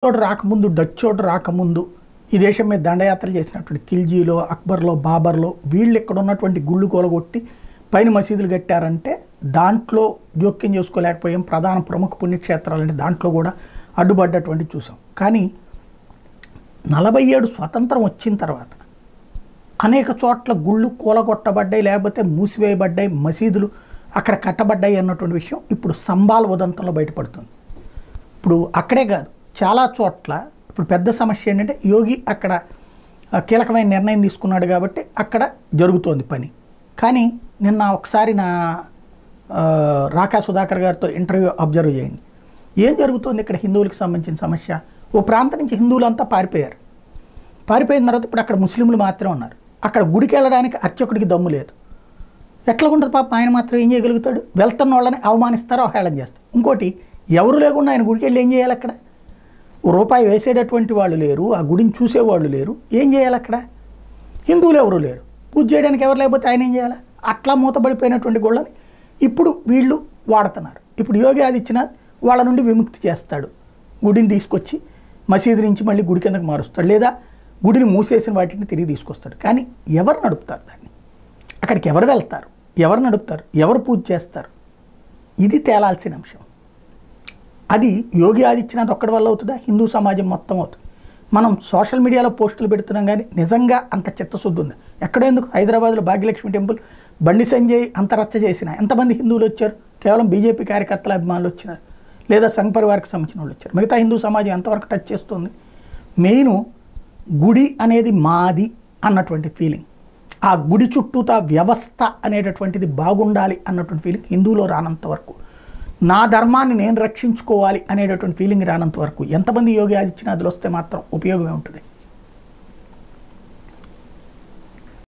చోటు రాకముందు డచ్చోడు రాకముందు ఈ దేశం మీద దండయాత్రలు చేసినటువంటి ఖిల్జీలో అక్బర్లో బాబర్లో వీళ్ళు ఇక్కడ ఉన్నటువంటి గుళ్ళు కూలగొట్టి పైన మసీదులు కట్టారంటే దాంట్లో జోక్యం చేసుకోలేకపోయాం. ప్రధాన ప్రముఖ పుణ్యక్షేత్రాలంటే దాంట్లో కూడా అడ్డుపడ్డటువంటి చూసాం. కానీ 47 స్వతంత్రం వచ్చిన తర్వాత అనేక చోట్ల గుళ్ళు కూలగొట్టబడ్డాయి, లేకపోతే మూసివేయబడ్డాయి, మసీదులు అక్కడ కట్టబడ్డాయి అన్నటువంటి విషయం ఇప్పుడు సంబాల్ ఉదంతంలో బయటపడుతుంది. ఇప్పుడు అక్కడే కాదు చాలా చోట్ల ఇప్పుడు పెద్ద సమస్య ఏంటంటే యోగి అక్కడ కీలకమైన నిర్ణయం తీసుకున్నాడు కాబట్టి అక్కడ జరుగుతోంది పని. కానీ నిన్న ఒకసారి నా రాకా సుధాకర్ గారితో ఇంటర్వ్యూ అబ్జర్వ్ చేయండి. ఏం జరుగుతుంది ఇక్కడ హిందువులకు సంబంధించిన సమస్య? ఓ ప్రాంతం నుంచి హిందువులంతా పారిపోయారు. పారిపోయిన తర్వాత ఇప్పుడు అక్కడ ముస్లింలు మాత్రమే ఉన్నారు. అక్కడ గుడికి వెళ్ళడానికి అర్చకుడికి దమ్ము లేదు. ఎట్లా ఉంటుంది పాపం, ఆయన మాత్రం ఏం చేయగలుగుతాడు? వెళ్తున్న వాళ్ళని అవమానిస్తారు, అవహేళన చేస్తారు. ఇంకోటి ఎవరు లేకుండా ఆయన గుడికి వెళ్ళి ఏం చేయాలి? అక్కడ రూపాయి వేసేటటువంటి వాళ్ళు లేరు, ఆ గుడిని చూసేవాళ్ళు లేరు. ఏం చేయాలి అక్కడ? హిందువులు ఎవరు లేరు, పూజ చేయడానికి ఎవరు లేకపోతే ఆయన ఏం చేయాలి? అట్లా మూతపడిపోయినటువంటి గుళ్ళని ఇప్పుడు వీళ్ళు వాడుతున్నారు. ఇప్పుడు యోగి ఆదిత్యనాథ్ వాళ్ళ నుండి విముక్తి చేస్తాడు. గుడిని తీసుకొచ్చి మసీదు నుంచి మళ్ళీ గుడి కిందకు మారుస్తాడు, లేదా గుడిని మూసేసిన వాటిని తిరిగి తీసుకొస్తాడు. కానీ ఎవరు నడుపుతారు దాన్ని? అక్కడికి ఎవరు వెళ్తారు? ఎవరు నడుపుతారు? ఎవరు పూజ చేస్తారు? ఇది తేలాల్సిన అంశం. అది యోగి ఆదిత్యనాథ్ ఒక్కడి వల్ల అవుతుందా? హిందూ సమాజం మొత్తం అవుతుంది. మనం సోషల్ మీడియాలో పోస్టులు పెడుతున్నాం కానీ నిజంగా అంత చిత్తశుద్ధి ఉంది? ఎక్కడో ఎందుకు? హైదరాబాద్లో భాగ్యలక్ష్మి టెంపుల్ బండి సంజయ్ అంత రచ్చ చేసిన ఎంతమంది హిందువులు వచ్చారు? కేవలం బీజేపీ కార్యకర్తల అభిమానులు వచ్చినారు, లేదా సంఘ పరివారికి సంబంధించిన వాళ్ళు వచ్చారు. మిగతా హిందూ సమాజం ఎంతవరకు టచ్ చేస్తుంది? మెయిన్ గుడి అనేది మాది అన్నటువంటి ఫీలింగ్, ఆ గుడి చుట్టూతా వ్యవస్థ అనేటటువంటిది బాగుండాలి అన్నటువంటి ఫీలింగ్ హిందువులో రానంత వరకు, నా ధర్మాన్ని నేను రక్షించుకోవాలి అనేటటువంటి ఫీలింగ్ రానంత వరకు ఎంతమంది యోగి ఆదిత్యనాథ్లు వస్తే మాత్రం ఉపయోగమే ఉంటుంది.